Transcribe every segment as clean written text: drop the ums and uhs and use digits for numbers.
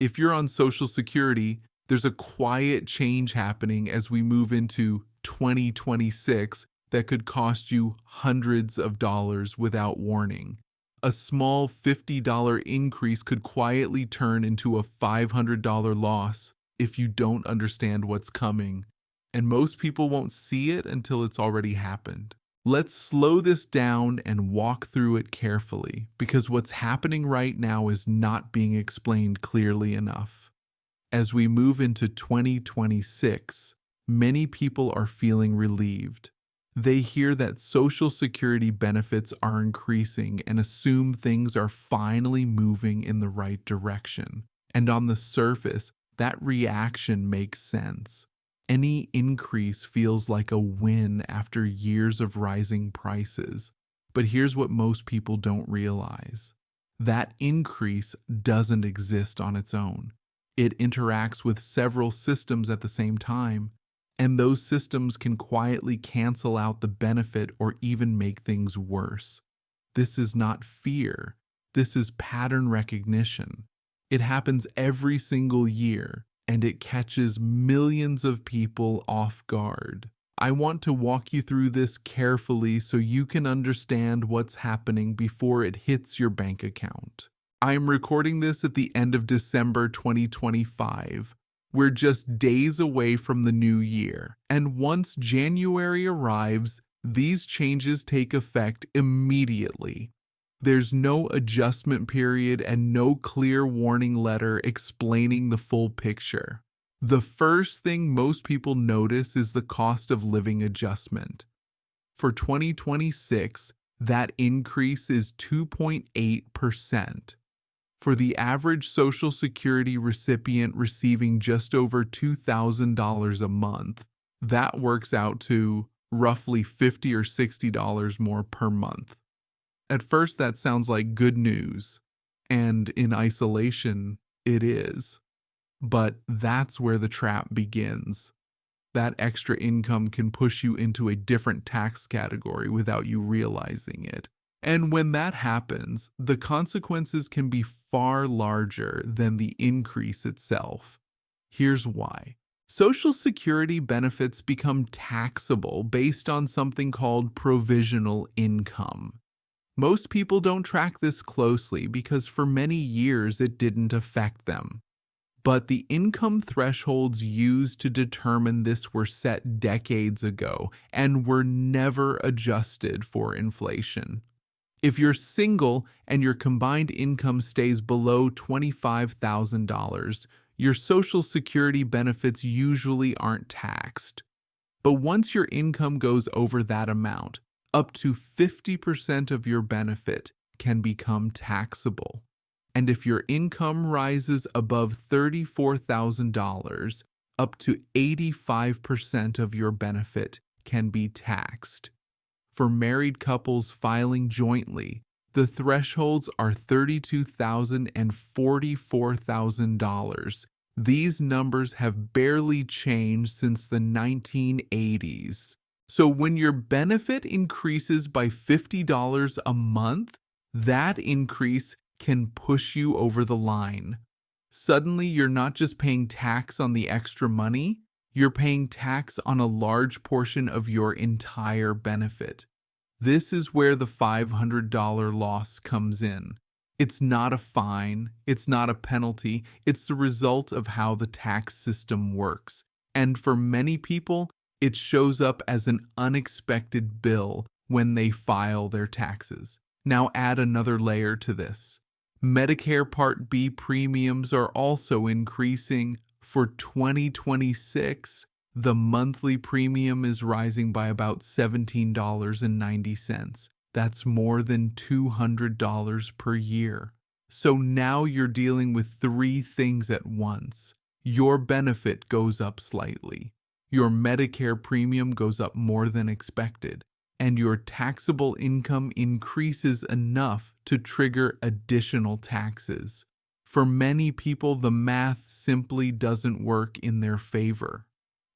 If you're on Social Security, there's a quiet change happening as we move into 2026 that could cost you hundreds of dollars without warning. A small $50 increase could quietly turn into a $500 loss if you don't understand what's coming. And most people won't see it until it's already happened. Let's slow this down and walk through it carefully, because what's happening right now is not being explained clearly enough. As we move into 2026, many people are feeling relieved. They hear that Social Security benefits are increasing and assume things are finally moving in the right direction. And on the surface, that reaction makes sense. Any increase feels like a win after years of rising prices. But here's what most people don't realize. That increase doesn't exist on its own. It interacts with several systems at the same time, and those systems can quietly cancel out the benefit or even make things worse. This is not fear. This is pattern recognition. It happens every single year, and it catches millions of people off guard. I want to walk you through this carefully so you can understand what's happening before it hits your bank account. I am recording this at the end of December 2025. We're just days away from the new year, and once January arrives, these changes take effect immediately. There's no adjustment period and no clear warning letter explaining the full picture. The first thing most people notice is the cost of living adjustment. For 2026, that increase is 2.8%. For the average Social Security recipient receiving just over $2,000 a month, that works out to roughly $50 or $60 more per month. At first, that sounds like good news, and in isolation, it is. But that's where the trap begins. That extra income can push you into a different tax category without you realizing it. And when that happens, the consequences can be far larger than the increase itself. Here's why. Social Security benefits become taxable based on something called provisional income. Most people don't track this closely because for many years it didn't affect them. But the income thresholds used to determine this were set decades ago and were never adjusted for inflation. If you're single and your combined income stays below $25,000, your Social Security benefits usually aren't taxed. But once your income goes over that amount, up to 50% of your benefit can become taxable. And if your income rises above $34,000, up to 85% of your benefit can be taxed. For married couples filing jointly, the thresholds are $32,000 and $44,000. These numbers have barely changed since the 1980s. So when your benefit increases by $50 a month, that increase can push you over the line. Suddenly, you're not just paying tax on the extra money, you're paying tax on a large portion of your entire benefit. This is where the $500 loss comes in. It's not a fine, it's not a penalty, it's the result of how the tax system works. And for many people, it shows up as an unexpected bill when they file their taxes. Now add another layer to this. Medicare Part B premiums are also increasing. For 2026, the monthly premium is rising by about $17.90. That's more than $200 per year. So now you're dealing with three things at once. Your benefit goes up slightly. Your Medicare premium goes up more than expected, and your taxable income increases enough to trigger additional taxes. For many people, the math simply doesn't work in their favor.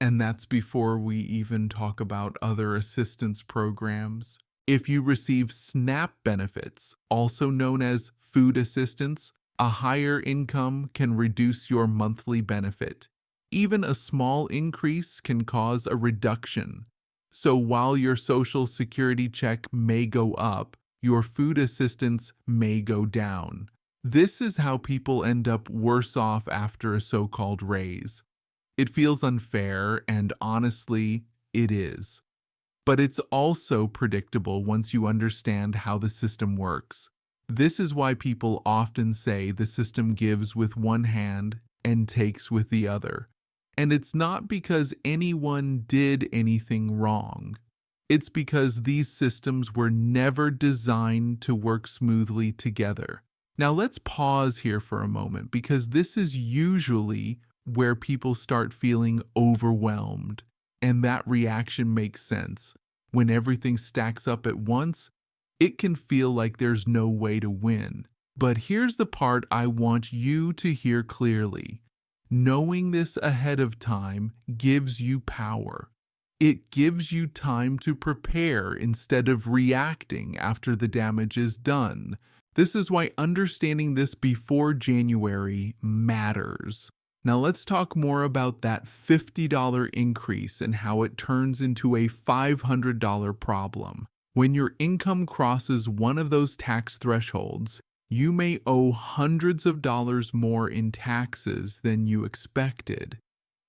And that's before we even talk about other assistance programs. If you receive SNAP benefits, also known as food assistance, A higher income can reduce your monthly benefit. Even a small increase can cause a reduction. So while your Social Security check may go up, your food assistance may go down. This is how people end up worse off after a so-called raise. It feels unfair, and honestly, it is. But it's also predictable once you understand how the system works. This is why people often say the system gives with one hand and takes with the other. And it's not because anyone did anything wrong. It's because these systems were never designed to work smoothly together. Now let's pause here for a moment, because this is usually where people start feeling overwhelmed. And that reaction makes sense. When everything stacks up at once, it can feel like there's no way to win. But here's the part I want you to hear clearly. Knowing this ahead of time gives you power. It gives you time to prepare instead of reacting after the damage is done. This is why understanding this before January matters. Now let's talk more about that $50 increase and how it turns into a $500 problem. When your income crosses one of those tax thresholds, you may owe hundreds of dollars more in taxes than you expected.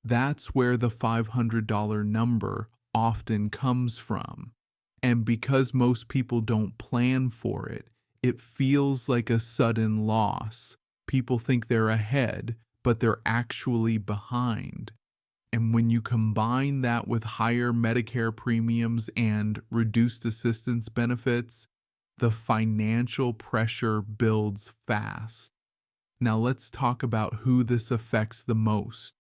That's where the $500 number often comes from. And because most people don't plan for it, it feels like a sudden loss. People think they're ahead, but they're actually behind. And when you combine that with higher Medicare premiums and reduced assistance benefits, the financial pressure builds fast. Now let's talk about who this affects the most.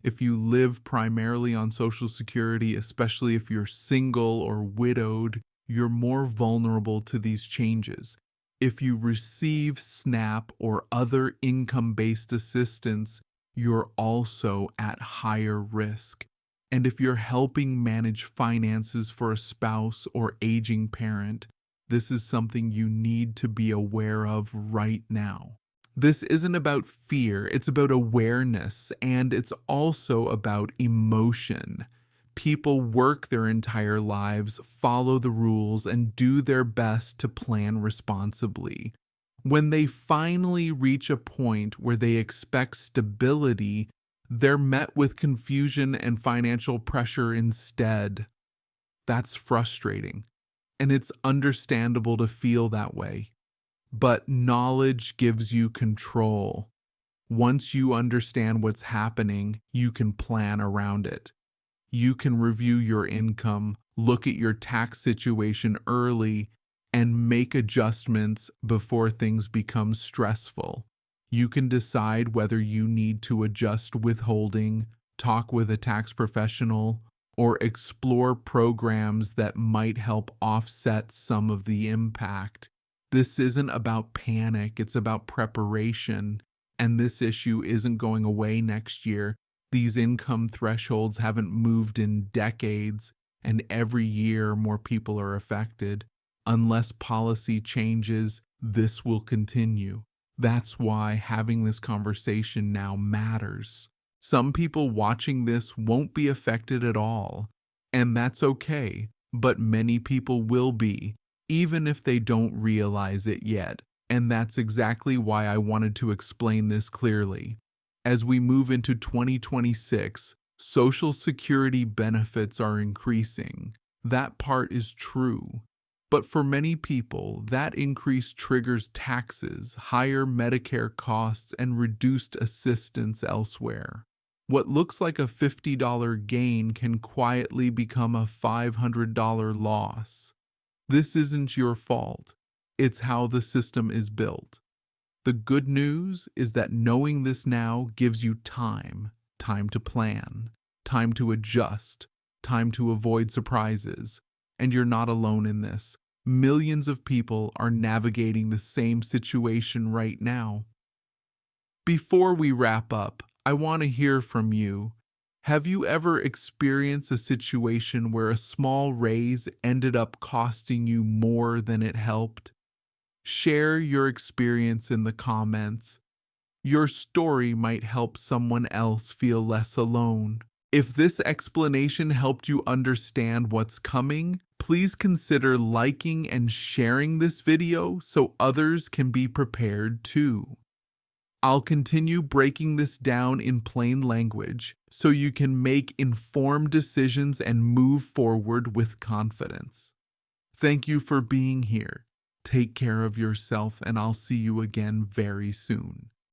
If you live primarily on Social Security, especially if you're single or widowed, you're more vulnerable to these changes. If you receive SNAP or other income-based assistance, you're also at higher risk. And if you're helping manage finances for a spouse or aging parent, this is something you need to be aware of right now. This isn't about fear, it's about awareness, and it's also about emotion. People work their entire lives, follow the rules, and do their best to plan responsibly. When they finally reach a point where they expect stability, they're met with confusion and financial pressure instead. That's frustrating, and it's understandable to feel that way. But knowledge gives you control. Once you understand what's happening, you can plan around it. You can review your income, look at your tax situation early, and make adjustments before things become stressful. You can decide whether you need to adjust withholding, talk with a tax professional, or explore programs that might help offset some of the impact. This isn't about panic, it's about preparation, and this issue isn't going away next year. These income thresholds haven't moved in decades, and every year more people are affected. Unless policy changes, this will continue. That's why having this conversation now matters. Some people watching this won't be affected at all, and that's okay, but many people will be, even if they don't realize it yet. And that's exactly why I wanted to explain this clearly. As we move into 2026, Social Security benefits are increasing. That part is true. But for many people, that increase triggers taxes, higher Medicare costs, and reduced assistance elsewhere. What looks like a $50 gain can quietly become a $500 loss. This isn't your fault. It's how the system is built. The good news is that knowing this now gives you time to plan, time to adjust, time to avoid surprises. And you're not alone in this. Millions of people are navigating the same situation right now. Before we wrap up, I want to hear from you. Have you ever experienced a situation where a small raise ended up costing you more than it helped? Share your experience in the comments. Your story might help someone else feel less alone. If this explanation helped you understand what's coming, please consider liking and sharing this video so others can be prepared too. I'll continue breaking this down in plain language so you can make informed decisions and move forward with confidence. Thank you for being here. Take care of yourself, and I'll see you again very soon.